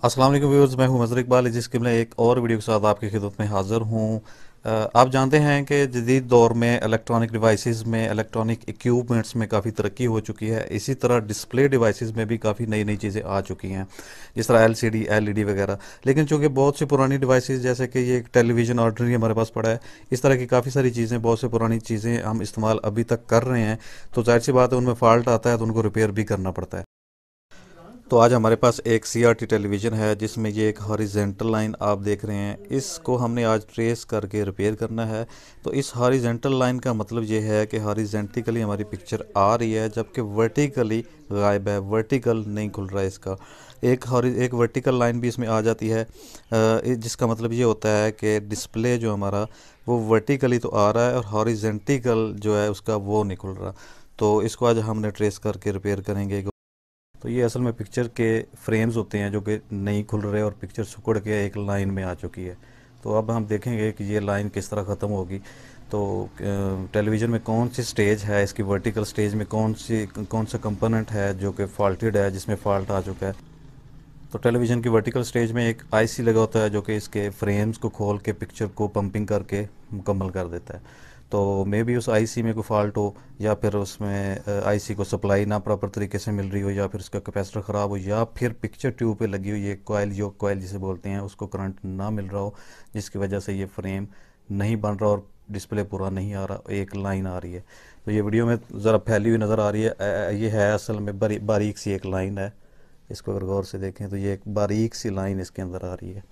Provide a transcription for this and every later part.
अस्सलाम वालेकुम व्यूअर्स, मैं हूं मज़हर इकबाल। जिसके मैं एक और वीडियो के साथ आपकी खिदमत में हाज़िर हूं। आप जानते हैं कि जदीद दौर में इलेक्ट्रॉनिक डिवाइसेस में, इलेक्ट्रॉनिक इक्विपमेंट्स में काफ़ी तरक्की हो चुकी है। इसी तरह डिस्प्ले डिवाइसेस में भी काफ़ी नई नई चीज़ें आ चुकी हैं, जिस तरह एलसीडी, एलईडी वगैरह। लेकिन चूंकि बहुत सी पुरानी डिवाइसेस, जैसे कि ये एक टेलीविज़न ऑर्डिनरी हमारे पास पड़ा है, इस तरह की काफ़ी सारी चीज़ें, बहुत सी पुरानी चीज़ें हम इस्तेमाल अभी तक कर रहे हैं, तो जाहिर सी बात है उनमें फ़ाल्ट आता है तो उनको रिपेयर भी करना पड़ता है। तो आज हमारे पास एक सीआरटी टेलीविज़न है, जिसमें ये एक हॉरिजेंटल लाइन आप देख रहे हैं, इसको हमने आज ट्रेस करके रिपेयर करना है। तो इस हॉरिजेंटल लाइन का मतलब ये है कि हॉरिजेंटली हमारी पिक्चर आ रही है, जबकि वर्टिकली गायब है, वर्टिकल नहीं खुल रहा है इसका। एक वर्टिकल लाइन भी इसमें आ जाती है, जिसका मतलब ये होता है कि डिस्प्ले जो हमारा वो वर्टिकली तो आ रहा है और हॉरिजेंटल जो है उसका वो नहीं खुल रहा। तो इसको आज हमने ट्रेस करके रिपेयर करेंगे। तो ये असल में पिक्चर के फ्रेम्स होते हैं जो कि नहीं खुल रहे और पिक्चर सिकुड़ के एक लाइन में आ चुकी है। तो अब हम देखेंगे कि ये लाइन किस तरह ख़त्म होगी। तो टेलीविज़न में कौन सी स्टेज है, इसकी वर्टिकल स्टेज में कौन सा कंपोनेंट है जो कि फॉल्टेड है, जिसमें फॉल्ट आ चुका है। तो टेलीविज़न की वर्टिकल स्टेज में एक आईसी लगा होता है जो कि इसके फ्रेम्स को खोल के पिक्चर को पंपिंग करके मुकम्मल कर देता है। तो मे बी उस आईसी में कोई फॉल्ट हो, या फिर उसमें आईसी को सप्लाई ना प्रॉपर तरीके से मिल रही हो, या फिर उसका कैपेसिटर ख़राब हो, या फिर पिक्चर ट्यूब पे लगी हुई ये कॉइल, जो कॉइल जिसे बोलते हैं, उसको करंट ना मिल रहा हो, जिसकी वजह से ये फ्रेम नहीं बन रहा और डिस्प्ले पूरा नहीं आ रहा, एक लाइन आ रही है। तो ये वीडियो में ज़रा फैली हुई नज़र आ रही है। ये है असल में बारीक सी एक लाइन है। इसको अगर गौर से देखें तो ये एक बारीक सी लाइन इसके अंदर आ रही है।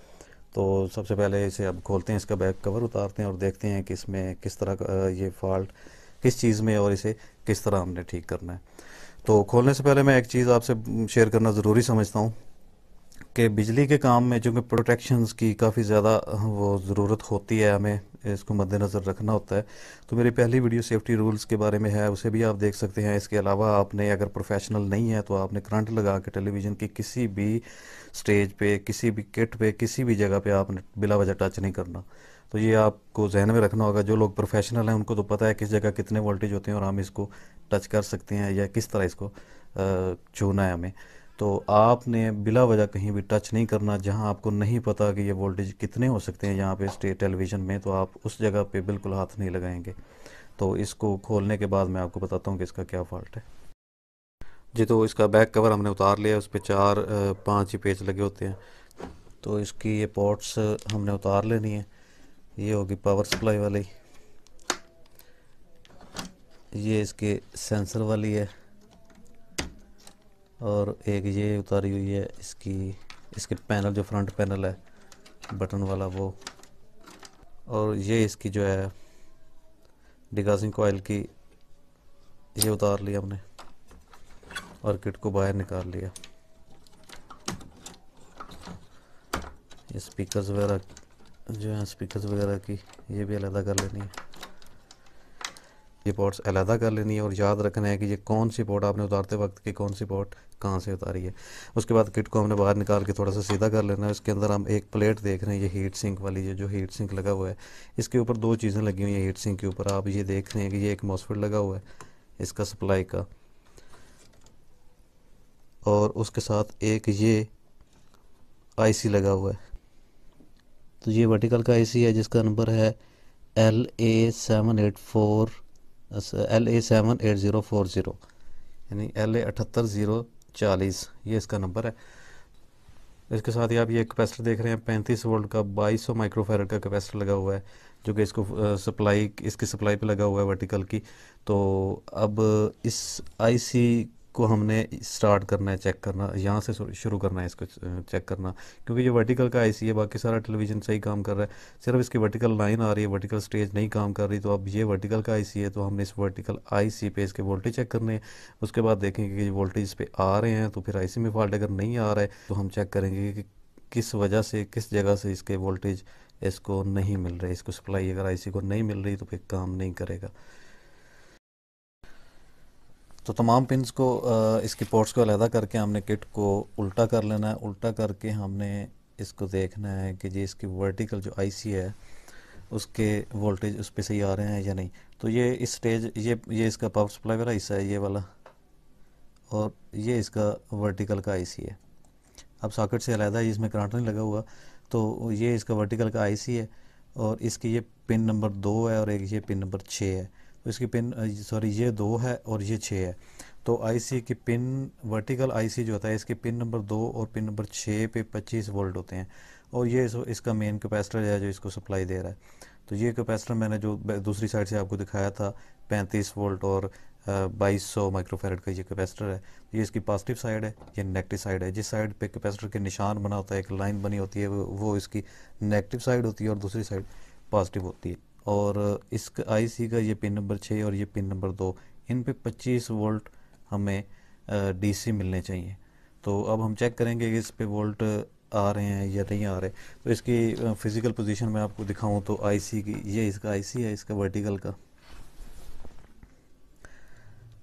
तो सबसे पहले इसे अब खोलते हैं, इसका बैक कवर उतारते हैं और देखते हैं कि इसमें किस तरह का ये फॉल्ट किस चीज़ में, और इसे किस तरह हमने ठीक करना है। तो खोलने से पहले मैं एक चीज़ आपसे शेयर करना ज़रूरी समझता हूँ कि बिजली के काम में चूँकि प्रोटेक्शंस की काफ़ी ज़्यादा वो ज़रूरत होती है, हमें इसको मद्देनज़र रखना होता है। तो मेरी पहली वीडियो सेफ्टी रूल्स के बारे में है, उसे भी आप देख सकते हैं। इसके अलावा आपने अगर प्रोफेशनल नहीं है तो आपने करंट लगा के टेलीविज़न की किसी भी स्टेज पे, किसी भी किट पे, किसी भी जगह पे आपने बिला वजह टच नहीं करना। तो ये आपको जहन में रखना होगा। जो लोग प्रोफेशनल हैं उनको तो पता है किस जगह कितने वोल्टेज होते हैं और हम इसको टच कर सकते हैं या किस तरह इसको छूना है हमें। तो आपने बिला वजह कहीं भी टच नहीं करना। जहां आपको नहीं पता कि ये वोल्टेज कितने हो सकते हैं यहाँ पे स्टेट टेलीविज़न में, तो आप उस जगह पे बिल्कुल हाथ नहीं लगाएंगे। तो इसको खोलने के बाद मैं आपको बताता हूँ कि इसका क्या फॉल्ट है। जी, तो इसका बैक कवर हमने उतार लिया। उस पर चार पांच ही पेच लगे होते हैं। तो इसकी ये पोर्ट्स हमने उतार लेनी है। ये होगी पावर सप्लाई वाली, ये इसके सेंसर वाली है, और एक ये उतारी हुई है इसकी, इसके पैनल, जो फ्रंट पैनल है बटन वाला वो, और ये इसकी जो है डिगासिंग कॉइल की, ये उतार लिया हमने और किट को बाहर निकाल लिया। ये स्पीकर्स वगैरह जो हैं, स्पीकर्स वगैरह की ये भी अलहदा कर लेनी है, ये पोर्ट्स अलहदा कर लेनी है। और याद रखना है कि ये कौन सी पोर्ट आपने उतारते वक्त की कौन सी पोर्ट कहाँ से उतारी है। उसके बाद किट को हमने बाहर निकाल के थोड़ा सा सीधा कर लेना है। इसके अंदर हम एक प्लेट देख रहे हैं, ये हीट सिंक वाली, ये जो हीट सिंक लगा हुआ है, इसके ऊपर दो चीज़ें लगी हुई हैं। हीट सिंक के ऊपर आप ये देख रहे हैं कि ये एक मॉसफेट लगा हुआ है इसका सप्लाई का, और उसके साथ एक ये आईसी लगा हुआ है। तो ये वर्टिकल का आईसी है जिसका नंबर है LA78040, यानी LA78040, ये इसका नंबर है। इसके साथ ही आप ये कैपेसिटर देख रहे हैं, 35 वोल्ट का 2200 माइक्रोफैरड का कैपेसिटर लगा हुआ है, जो कि इसको इसकी सप्लाई पे लगा हुआ है वर्टिकल की। तो अब इस आईसी को हमने स्टार्ट करना है, चेक करना, यहाँ से शुरू करना है इसको चेक करना, क्योंकि ये वर्टिकल का आईसी है, बाकी सारा टेलीविज़न सही काम कर रहा है, सिर्फ इसकी वर्टिकल लाइन आ रही है, वर्टिकल स्टेज नहीं काम कर रही। तो अब ये वर्टिकल का आईसी है, तो हमने इस वर्टिकल आईसी पे इसके वोल्टेज चेक करने हैं। उसके बाद देखेंगे कि वोल्टेज इस पे आ रहे हैं तो फिर आईसी में फॉल्ट, अगर नहीं आ रहा है तो हम चेक करेंगे कि किस वजह से, किस जगह से इसके वोल्टेज इसको नहीं मिल रहे, इसको सप्लाई अगर आईसी को नहीं मिल रही तो फिर काम नहीं करेगा। तो तमाम पिंस को, इसकी पोर्ट्स को अलहदा करके हमने किट को उल्टा कर लेना है। उल्टा करके हमने इसको देखना है कि जी इसकी वर्टिकल जो आईसी है उसके वोल्टेज उस पर सही आ रहे हैं या नहीं। तो ये इस स्टेज, ये इसका पावर सप्लाई वाला हिस्सा है, ये वाला, और ये इसका वर्टिकल का आईसी है। अब सॉकेट से अलग है, इसमें करंट नहीं लगा हुआ। तो ये इसका वर्टिकल का आईसी है और इसकी ये पिन नंबर 2 है और एक ये पिन नंबर 6 है। तो इसकी पिन सॉरी ये 2 है और ये 6 है। तो आईसी की पिन वर्टिकल आईसी जो होता है इसकी पिन नंबर 2 और पिन नंबर 6 पे 25 वोल्ट होते हैं और ये इसका मेन कैपेसिटर है जो इसको सप्लाई दे रहा है। तो ये कैपेसिटर मैंने जो दूसरी साइड से आपको दिखाया था 35 वोल्ट और 2200 माइक्रोफैरड का ये कैपेसिटर है। ये इसकी पॉजिटिव साइड है, ये नेगेटिव साइड है। जिस साइड पे कैपेसिटर के निशान बना होता है, एक लाइन बनी होती है, वो इसकी नेगेटिव साइड होती है और दूसरी साइड पॉजिटिव होती है। और इस आईसी का ये पिन नंबर 6 और ये पिन नंबर 2, इन पे 25 वोल्ट हमें डीसी मिलने चाहिए। तो अब हम चेक करेंगे कि इस पे वोल्ट आ रहे हैं या नहीं आ रहे। तो इसकी फिजिकल पोजीशन मैं आपको दिखाऊं तो आईसी की, ये इसका आईसी है, इसका वर्टिकल का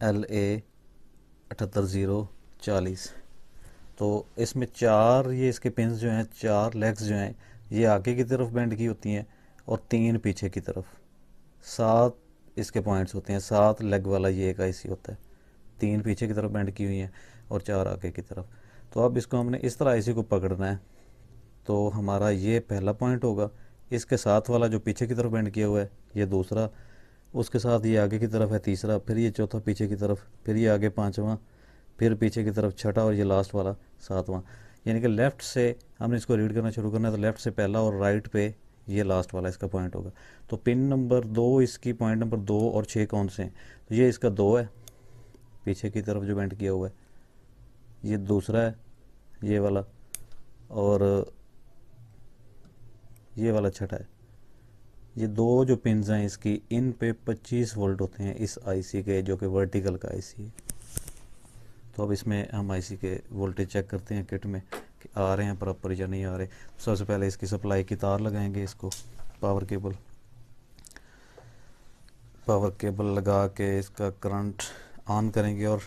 LA 78040। तो इसमें 4 ये इसके पिंस जो हैं, 4 लेग्स जो हैं ये आगे की तरफ बेंड की होती हैं और 3 पीछे की तरफ। 7 इसके पॉइंट्स होते हैं, 7 लेग वाला ये एक आईसी होता है। 3 पीछे की तरफ बेंड की हुई हैं और 4 आगे की तरफ। तो अब इसको हमने इस तरह आईसी को पकड़ना है। तो हमारा ये पहला पॉइंट होगा, इसके साथ वाला जो पीछे की तरफ बेंड किया हुआ है ये दूसरा, उसके साथ ये आगे की तरफ है तीसरा, फिर ये चौथा पीछे की तरफ, फिर ये आगे पांचवा, फिर पीछे की तरफ छठा और ये लास्ट वाला सातवां। यानी कि लेफ़्ट से हमने इसको रीड करना शुरू करना है तो लेफ़्ट से पहला और राइट पे ये लास्ट वाला इसका पॉइंट होगा। तो पिन नंबर 2 इसकी पॉइंट नंबर 2 और 6 कौन से हैं? तो ये इसका 2 है, पीछे की तरफ जो बेंड किया हुआ है। ये दूसरा है ये वाला, और ये वाला छठा है। ये 2 जो पिन्स हैं इसकी, इन पे 25 वोल्ट होते हैं इस आईसी के, जो कि वर्टिकल का आईसी है। तो अब इसमें हम आईसी के वोल्टेज चेक करते हैं किट में कि आ रहे हैं प्रॉपर या नहीं आ रहे। सबसे पहले इसकी सप्लाई की तार लगाएंगे, इसको पावर केबल लगा के इसका करंट ऑन करेंगे और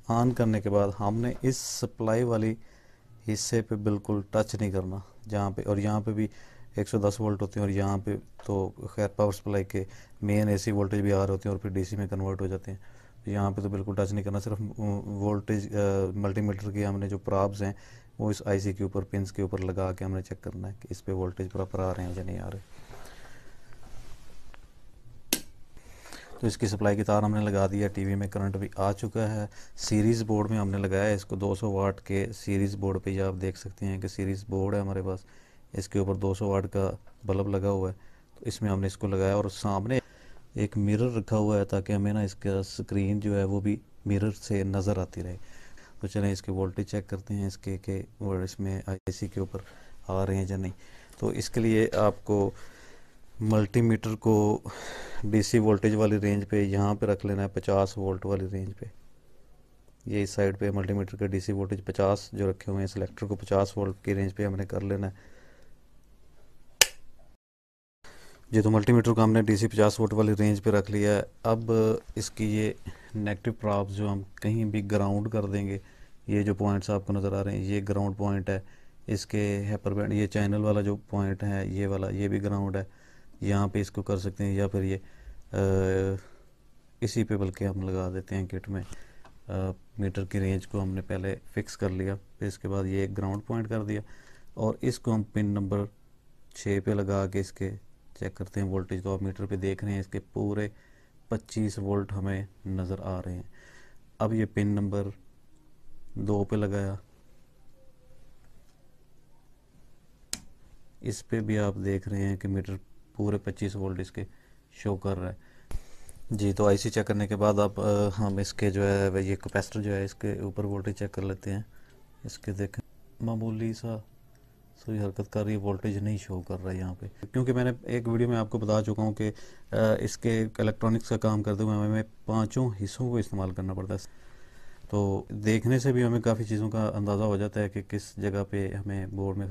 ऑन करने के बाद हमने इस सप्लाई वाली हिस्से पे बिल्कुल टच नहीं करना जहाँ पे, और यहाँ पे भी 110 वोल्ट होते हैं और यहाँ पे तो खैर पावर सप्लाई के मेन एसी वोल्टेज भी आ रहे होते हैं और फिर डीसी में कन्वर्ट हो जाते हैं। तो यहाँ पे तो बिल्कुल टच नहीं करना, सिर्फ वोल्टेज मल्टीमीटर की हमने जो प्रॉब्स हैं वो इस आईसी के ऊपर पिंस के ऊपर लगा के हमने चेक करना है कि इस पे वोल्टेज प्रॉपर आ रहे हैं या नहीं आ रहे। तो इसकी सप्लाई की तार हमने लगा दिया, टीवी में करंट भी आ चुका है। सीरीज़ बोर्ड में हमने लगाया है इसको, 200 वाट के सीरीज़ बोर्ड पे। ये आप देख सकते हैं कि सीरीज़ बोर्ड है हमारे पास, इसके ऊपर 200 वाट का बल्ब लगा हुआ है। तो इसमें हमने इसको लगाया और सामने एक मिरर रखा हुआ है ताकि हमें ना इसका स्क्रीन जो है वो भी मिरर से नज़र आती रहे। तो चलें इसके वोल्टेज चेक करते हैं इसके कि वो इसमें आईसी के ऊपर आ रहे हैं या नहीं। तो इसके लिए आपको मल्टीमीटर को डीसी वोल्टेज वाली रेंज पे यहाँ पे रख लेना है, 50 वोल्ट वाली रेंज पे। ये इस साइड पे मल्टीमीटर का डीसी वोल्टेज 50 जो रखे हुए हैं, सिलेक्टर को 50 वोल्ट की रेंज पे हमने कर लेना है। जी तो मल्टीमीटर को हमने डीसी 50 वोल्ट वाली रेंज पे रख लिया है। अब इसकी ये नेगेटिव प्रॉब्स जो हम कहीं भी ग्राउंड कर देंगे, ये जो पॉइंट्स आपको नज़र आ रहे हैं ये ग्राउंड पॉइंट है। इसके हैपर बैंड ये चैनल वाला जो पॉइंट है ये वाला, ये भी ग्राउंड है। यहाँ पे इसको कर सकते हैं या फिर ये इसी पे बल्कि हम लगा देते हैं किट में। मीटर की रेंज को हमने पहले फिक्स कर लिया, फिर इसके बाद ये एक ग्राउंड पॉइंट कर दिया और इसको हम पिन नंबर 6 पे लगा के इसके चेक करते हैं वोल्टेज। तो आप मीटर पे देख रहे हैं इसके पूरे 25 वोल्ट हमें नज़र आ रहे हैं। अब ये पिन नंबर 2 पे लगाया, इस पे भी आप देख रहे हैं कि मीटर पूरे 25 वोल्ट इसके शो कर रहा है। जी तो आईसी चेक करने के बाद अब हम इसके जो है ये कैपेसिटर जो है इसके ऊपर वोल्टेज चेक कर लेते हैं। इसके देखें मामूली सा सुई हरकत कर रही है, वोल्टेज नहीं शो कर रहा है यहाँ पे। क्योंकि मैंने एक वीडियो में आपको बता चुका हूँ कि इसके इलेक्ट्रॉनिक्स का काम करते हुए हमें 5 हिस्सों को इस्तेमाल करना पड़ता है। तो देखने से भी हमें काफ़ी चीज़ों का अंदाज़ा हो जाता है कि किस जगह पे हमें बोर्ड में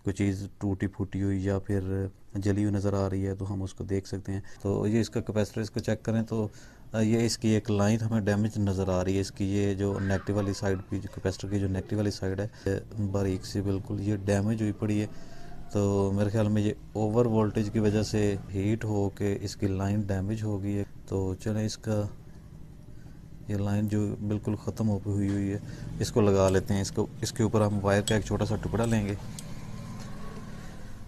कोई चीज़ टूटी फूटी हुई या फिर जली हुई नज़र आ रही है तो हम उसको देख सकते हैं। तो ये इसका कैपेसिटर इसको चेक करें तो ये इसकी एक लाइन हमें डैमेज नज़र आ रही है। इसकी ये जो नेगेटिव वाली साइड भी, जो कैपेसिटर की जो नेगेटिव वाली साइड है बारीक सी बिल्कुल ये डैमेज हुई पड़ी है। तो मेरे ख्याल में ये ओवर वोल्टेज की वजह से हीट हो के इसकी लाइन डैमेज हो गई है। तो चलें इसका ये लाइन जो बिल्कुल ख़त्म हो हुई हुई है, इसको लगा लेते हैं। इसके ऊपर हम वायर का एक छोटा सा टुकड़ा लेंगे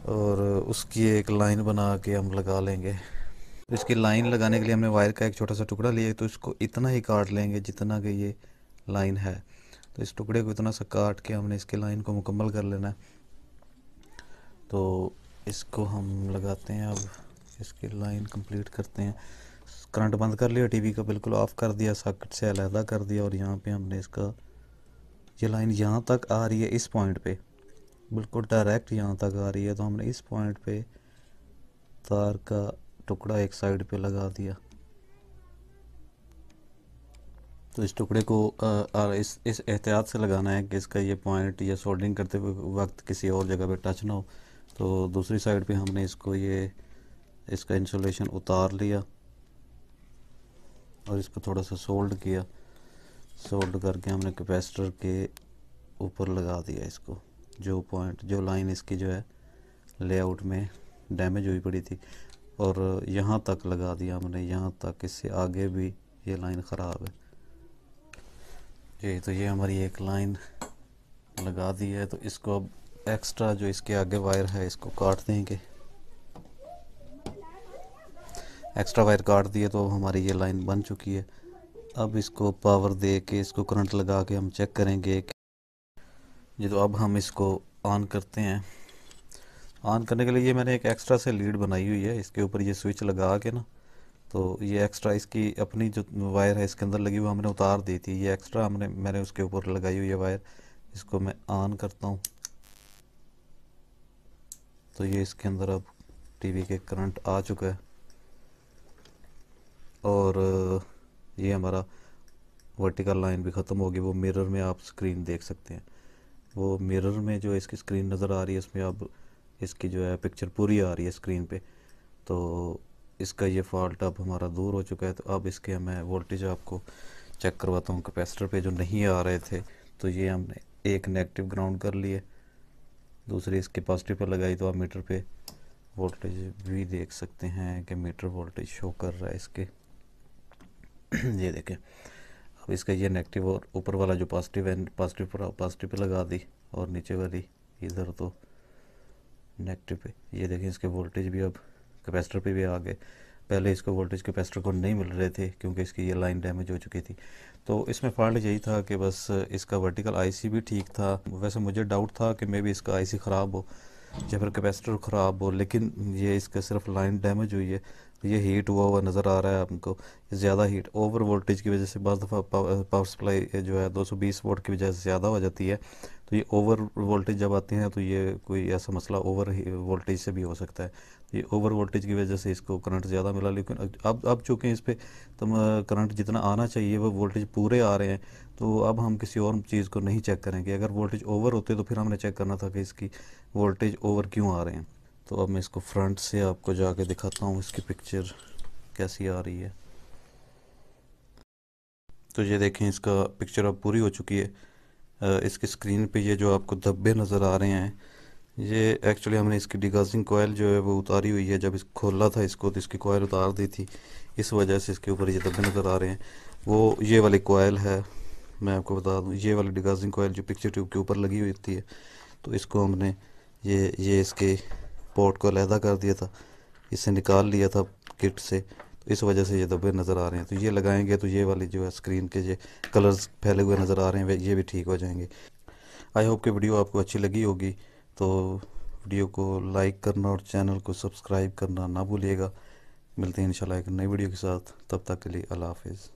और उसकी एक लाइन बना के हम लगा लेंगे। तो इसकी लाइन लगाने के लिए हमने वायर का एक छोटा सा टुकड़ा लिया, तो इसको इतना ही काट लेंगे जितना कि ये लाइन है। तो इस टुकड़े को इतना सा काट के हमने इसकी लाइन को मुकम्मल कर लेना है। तो इसको हम लगाते हैं, अब इसकी लाइन कंप्लीट करते हैं। करंट बंद कर लिया, टीवी का बिल्कुल ऑफ कर दिया, सॉकेट से अलहदा कर दिया, और यहाँ पे हमने इसका ये लाइन यहाँ तक आ रही है, इस पॉइंट पे बिल्कुल डायरेक्ट यहाँ तक आ रही है। तो हमने इस पॉइंट पे तार का टुकड़ा एक साइड पे लगा दिया। तो इस टुकड़े को इस एहतियात से लगाना है कि इसका ये पॉइंट या सोल्डरिंग करते हुए वक्त किसी और जगह पे टच ना हो। तो दूसरी साइड पे हमने इसका इंसुलेशन उतार लिया और इसको थोड़ा सा सोल्ड किया। सोल्ड करके हमने कैपेसिटर के ऊपर लगा दिया इसको, जो लाइन इसकी जो है लेआउट में डैमेज हुई पड़ी थी, और यहाँ तक लगा दिया हमने, यहाँ तक। इससे आगे भी ये लाइन ख़राब है जी। तो ये हमारी एक लाइन लगा दी है। तो इसको अब एक्स्ट्रा जो इसके आगे वायर है इसको काट देंगे। एक्स्ट्रा वायर काट दिए तो हमारी ये लाइन बन चुकी है। अब इसको पावर दे के, इसको करंट लगा के हम चेक करेंगे जी। तो अब हम इसको ऑन करते हैं। ऑन करने के लिए ये मैंने एक एक्स्ट्रा से लीड बनाई हुई है, इसके ऊपर ये स्विच लगा के ना, तो ये एक्स्ट्रा इसकी अपनी जो वायर है इसके अंदर लगी हुई हमने उतार दी थी। ये एक्स्ट्रा मैंने उसके ऊपर लगाई हुई है वायर। इसको मैं ऑन करता हूँ तो ये इसके अंदर अब टीवी के करंट आ चुका है, और ये हमारा वर्टिकल लाइन भी ख़त्म होगी। वो मिरर में आप स्क्रीन देख सकते हैं, वो मिरर में जो इसकी स्क्रीन नज़र आ रही है इसमें अब इसकी जो है पिक्चर पूरी आ रही है स्क्रीन पे। तो इसका ये फॉल्ट अब हमारा दूर हो चुका है। तो अब इसके मैं वोल्टेज आपको चेक करवाता हूँ। कैपेसिटर पे जो नहीं आ रहे थे तो ये हमने एक नेगेटिव ग्राउंड कर लिए, दूसरी इसके पॉजिटिव पे लगाई, तो आप मीटर पे वोल्टेज भी देख सकते हैं कि मीटर वोल्टेज शो कर रहा है इसके। ये देखें, अब इसका ये नेगेटिव और ऊपर वाला जो पॉजिटिव है पॉजिटिव पे लगा दी, और नीचे वाली इधर तो नेगेटिव पे। ये देखें, इसके वोल्टेज भी अब कैपेसिटर पे भी आ गए। पहले इसको वोल्टेज कैपेसिटर को नहीं मिल रहे थे क्योंकि इसकी ये लाइन डैमेज हो चुकी थी। तो इसमें फॉल्ट यही था कि बस इसका वर्टिकल आईसी भी ठीक था। वैसे मुझे डाउट था कि मे बी इसका आईसी ख़राब हो या फिर कैपेसिटर ख़राब हो, लेकिन ये इसका सिर्फ लाइन डैमेज हुई है। ये हीट हुआ नज़र आ रहा है आपको, ज़्यादा हीट ओवर वोल्टेज की वजह से। बाज़ दफ़ा पावर सप्लाई जो है 220 वोल्ट की वजह से ज़्यादा हो जाती है। तो ये ओवर वोल्टेज जब आती हैं तो ये कोई ऐसा मसला ओवर वोल्टेज से भी हो सकता है। ये ओवर वोल्टेज की वजह से इसको करंट ज़्यादा मिला, लेकिन अब चूँकि इस पर करंट जितना आना चाहिए वो वोल्टेज पूरे आ रहे हैं, तो अब हम किसी और चीज़ को नहीं चेक करेंगे। अगर वोल्टेज ओवर होते तो फिर हमने चेक करना था कि इसकी वोल्टेज ओवर क्यों आ रहे हैं। तो अब मैं इसको फ्रंट से आपको जाके दिखाता हूँ इसकी पिक्चर कैसी आ रही है। तो ये देखें, इसका पिक्चर अब पूरी हो चुकी है। इसकी स्क्रीन पे ये जो आपको धब्बे नज़र आ रहे हैं, ये एक्चुअली हमने इसकी डिगाजिंग कोयल जो है वो उतारी हुई है। जब इस खोला था इसको तो इसकी कोयल उतार दी थी, इस वजह से इसके ऊपर ये धब्बे नज़र आ रहे हैं। वो ये वाली कोयल है, मैं आपको बता दूं, ये वाली डिगाजिंग कोयल जो पिक्चर ट्यूब के ऊपर लगी हुई होती है। तो इसको हमने ये इसके पोर्ट को अलहदा कर दिया था, इसे निकाल लिया था किट से, तो इस वजह से ये धब्बे नज़र आ रहे हैं। तो ये लगाएंगे तो ये वाली जो है स्क्रीन के ये कलर्स फैले हुए नज़र आ रहे हैं ये भी ठीक हो जाएंगे। आई होप कि वीडियो आपको अच्छी लगी होगी। तो वीडियो को लाइक करना और चैनल को सब्सक्राइब करना ना भूलिएगा। मिलते हैं इंशाल्लाह एक नई वीडियो के साथ, तब तक के लिए अल्लाह हाफिज़।